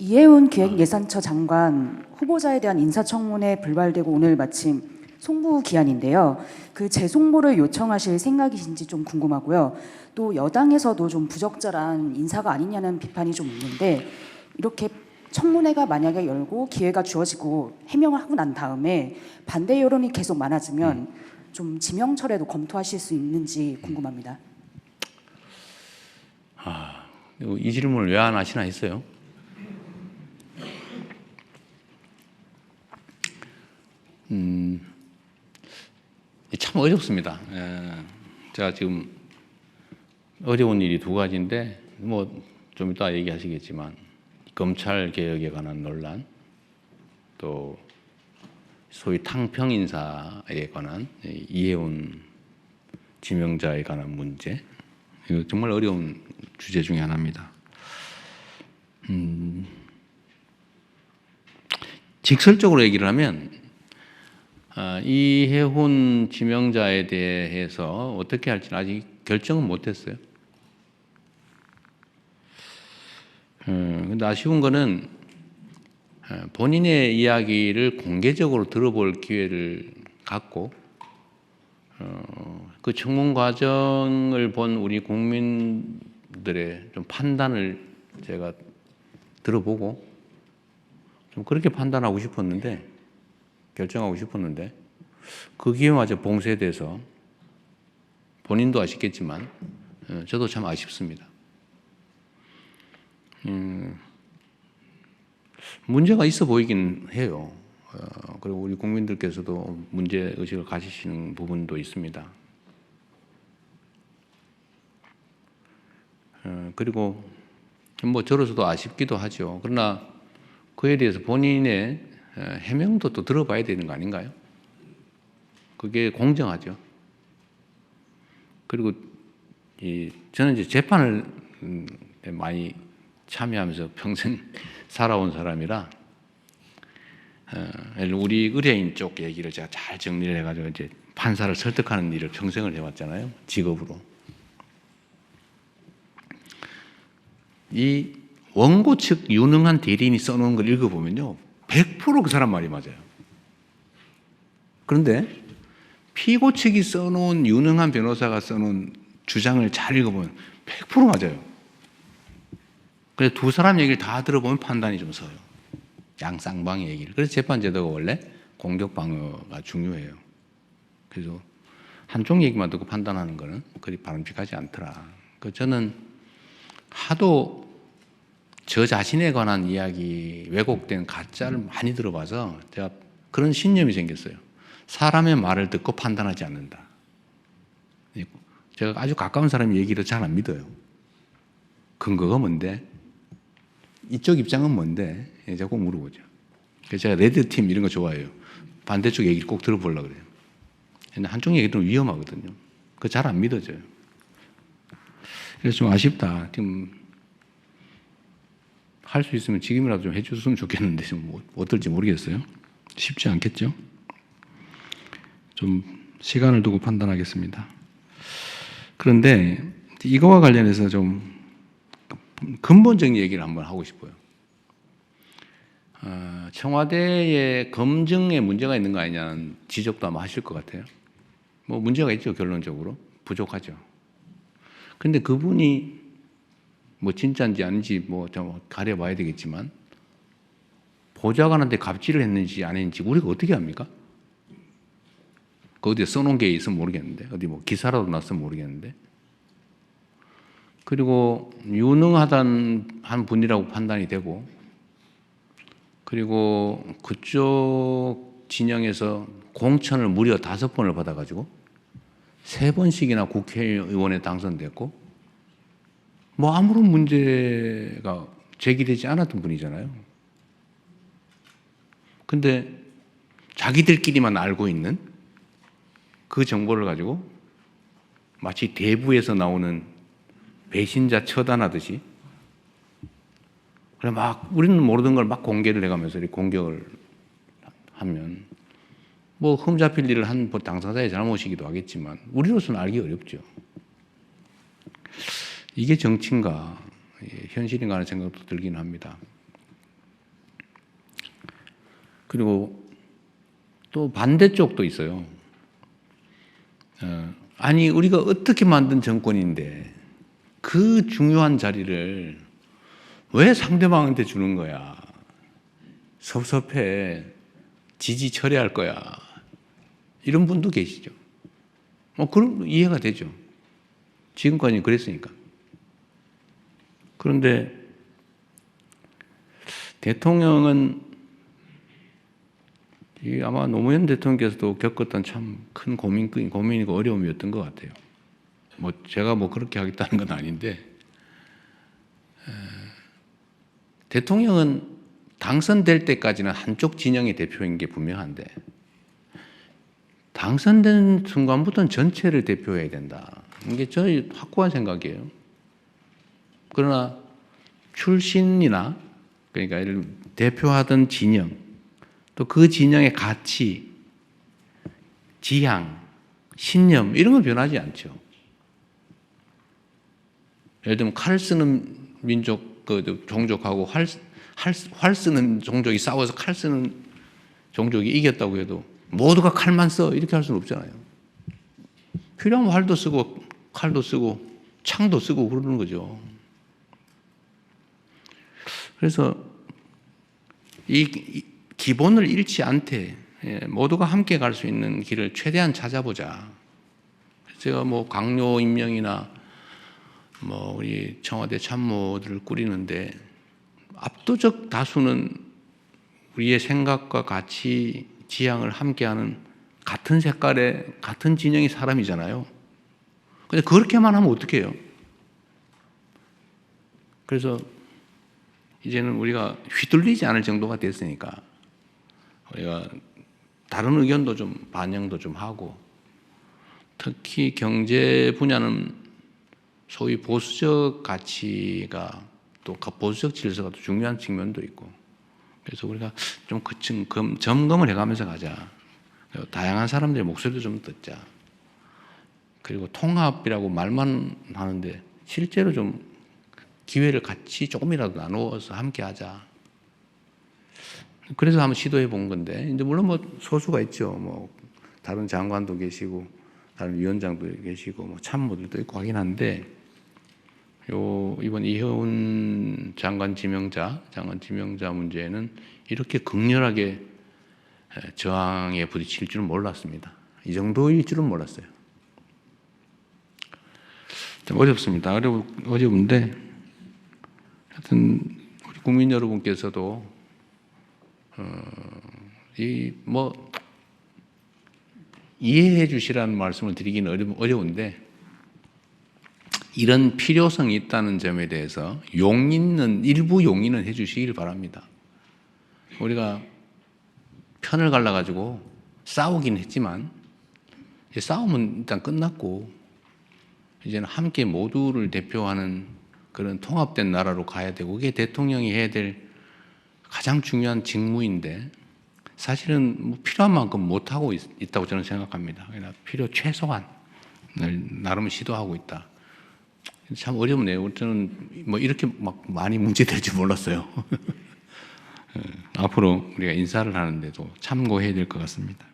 이해운 기획예산처 장관 후보자에 대한 인사청문회 불발되고 오늘 마침 송부 기한인데요. 그 재송부를 요청하실 생각이신지 좀 궁금하고요. 또 여당에서도 좀 부적절한 인사가 아니냐는 비판이 좀 있는데, 이렇게 청문회가 만약에 열고 기회가 주어지고 해명을 하고 난 다음에 반대 여론이 계속 많아지면 좀 지명철회도 검토하실 수 있는지 궁금합니다. 이 질문을 왜 안 하시나 했어요. 참 어렵습니다. 제가 지금 어려운 일이 두 가지인데, 뭐 좀 이따 얘기하시겠지만, 검찰 개혁에 관한 논란, 또 소위 탕평 인사에 관한 이해운 지명자에 관한 문제, 이거 정말 어려운 주제 중에 하나입니다. 직설적으로 얘기를 하면 이해훈 지명자에 대해서 어떻게 할지는 아직 결정은 못했어요. 근데 아쉬운 거는 본인의 이야기를 공개적으로 들어볼 기회를 갖고 그 청문 과정을 본 우리 국민들의 좀 판단을 제가 들어보고 좀 그렇게 판단하고 싶었는데, 결정하고 싶었는데, 그 기회마저 봉쇄돼서 본인도 아쉽겠지만 저도 참 아쉽습니다. 문제가 있어 보이긴 해요. 그리고 우리 국민들께서도 문제 의식을 가지시는 부분도 있습니다. 그리고 뭐 저로서도 아쉽기도 하죠. 그러나 그에 대해서 본인의 해명도 또 들어봐야 되는 거 아닌가요? 그게 공정하죠. 그리고 저는 이제 재판을 많이 참여하면서 평생 살아온 사람이라 우리 의뢰인 쪽 얘기를 제가 잘 정리를 해가지고 이제 판사를 설득하는 일을 평생을 해왔잖아요. 직업으로. 이 원고 측 유능한 대리인이 써놓은 걸 읽어보면요, 100% 그 사람 말이 맞아요. 그런데 피고 측이 써놓은, 유능한 변호사가 써놓은 주장을 잘 읽어보면 100% 맞아요. 그래서 두 사람 얘기를 다 들어보면 판단이 좀 서요. 양쌍방의 얘기를. 그래서 재판제도가 원래 공격 방어가 중요해요. 그래서 한쪽 얘기만 듣고 판단하는 거는 그리 바람직하지 않더라. 저는 하도 저 자신에 관한 이야기, 왜곡된 가짜를 많이 들어봐서 제가 그런 신념이 생겼어요. 사람의 말을 듣고 판단하지 않는다. 제가 아주 가까운 사람 얘기를 잘 안 믿어요. 근거가 뭔데? 이쪽 입장은 뭔데? 제가 꼭 물어보죠. 그래서 제가 레드팀 이런 거 좋아해요. 반대쪽 얘기를 꼭 들어보려고 그래요. 근데 한쪽 얘기들은 위험하거든요. 그거 잘 안 믿어져요. 그래서 좀 아쉽다. 지금 할 수 있으면 지금이라도 좀 해줬으면 좋겠는데 좀 어떨지 모르겠어요. 쉽지 않겠죠? 좀 시간을 두고 판단하겠습니다. 그런데 이거와 관련해서 좀 근본적인 얘기를 한번 하고 싶어요. 청와대의 검증에 문제가 있는 거 아니냐는 지적도 아마 하실 것 같아요. 뭐 문제가 있죠, 결론적으로. 부족하죠. 근데 그분이 뭐 진짜인지 아닌지 뭐 좀 가려봐야 되겠지만, 보좌관한테 갑질을 했는지 안 했는지 우리가 어떻게 합니까? 그 어디에 써놓은 게 있으면 모르겠는데, 어디 뭐 기사라도 났으면 모르겠는데. 그리고 유능하단 한 분이라고 판단이 되고, 그리고 그쪽 진영에서 공천을 무려 5번을 받아가지고 3번씩이나 국회의원에 당선됐고, 뭐 아무런 문제가 제기되지 않았던 분이잖아요. 근데 자기들끼리만 알고 있는 그 정보를 가지고 마치 대부에서 나오는 배신자 처단하듯이, 그래 막 우리는 모르던 걸 막 공개를 해가면서 이렇게 공격을 하면, 뭐 흠잡힐 일을 한 당사자의 잘못이기도 하겠지만 우리로서는 알기 어렵죠. 이게 정치인가 현실인가 하는 생각도 들긴 합니다. 그리고 또 반대쪽도 있어요. 아니 우리가 어떻게 만든 정권인데 그 중요한 자리를 왜 상대방한테 주는 거야? 섭섭해. 지지 처리할 거야. 이런 분도 계시죠. 그럼 이해가 되죠. 지금까지 그랬으니까. 그런데 대통령은 아마 노무현 대통령께서도 겪었던 참 큰 고민이고 어려움이었던 것 같아요. 제가 그렇게 하겠다는 건 아닌데, 대통령은 당선될 때까지는 한쪽 진영의 대표인 게 분명한데, 당선된 순간부터는 전체를 대표해야 된다. 이게 저희 확고한 생각이에요. 그러나 출신이나 그러니까 대표하던 진영, 또 그 진영의 가치, 지향, 신념 이런 건 변하지 않죠. 예를 들면 칼 쓰는 민족, 종족하고 활 쓰는 종족이 싸워서 칼 쓰는 종족이 이겼다고 해도 모두가 칼만 써 이렇게 할 수는 없잖아요. 필요하면 활도 쓰고 칼도 쓰고 창도 쓰고 그러는 거죠. 그래서 이 기본을 잃지 않되 모두가 함께 갈 수 있는 길을 최대한 찾아보자. 제가 강요 임명이나 우리 청와대 참모들을 꾸리는데 압도적 다수는 우리의 생각과 가치, 지향을 함께하는 같은 색깔의 같은 진영의 사람이잖아요. 근데 그렇게만 하면 어떡해요? 그래서 이제는 우리가 휘둘리지 않을 정도가 됐으니까 우리가 다른 의견도 좀 반영도 좀 하고, 특히 경제 분야는 소위 보수적 가치가 또 보수적 질서가 또 중요한 측면도 있고, 그래서 우리가 좀 점검을 해가면서 가자. 다양한 사람들의 목소리도 좀 듣자. 그리고 통합이라고 말만 하는데 실제로 좀 기회를 같이 조금이라도 나누어서 함께 하자. 그래서 한번 시도해 본 건데, 이제 물론 소수가 있죠. 다른 장관도 계시고, 다른 위원장도 계시고, 참모들도 있고 하긴 한데, 이번 이혜훈 장관 지명자 문제는 이렇게 극렬하게 저항에 부딪힐 줄은 몰랐습니다. 이 정도일 줄은 몰랐어요. 좀 어렵습니다. 어려운데, 하여튼, 우리 국민 여러분께서도, 이해해 주시라는 말씀을 드리기는 어려운데, 이런 필요성이 있다는 점에 대해서 일부 용인은 해 주시길 바랍니다. 우리가 편을 갈라가지고 싸우긴 했지만, 이제 싸움은 일단 끝났고, 이제는 함께 모두를 대표하는 그런 통합된 나라로 가야 되고, 그게 대통령이 해야 될 가장 중요한 직무인데, 사실은 필요한 만큼 못하고 있다고 저는 생각합니다. 필요 최소한을 나름 시도하고 있다. 참 어렵네요. 저는 이렇게 많이 문제될 줄 몰랐어요. 앞으로 우리가 인사를 하는데도 참고해야 될 것 같습니다.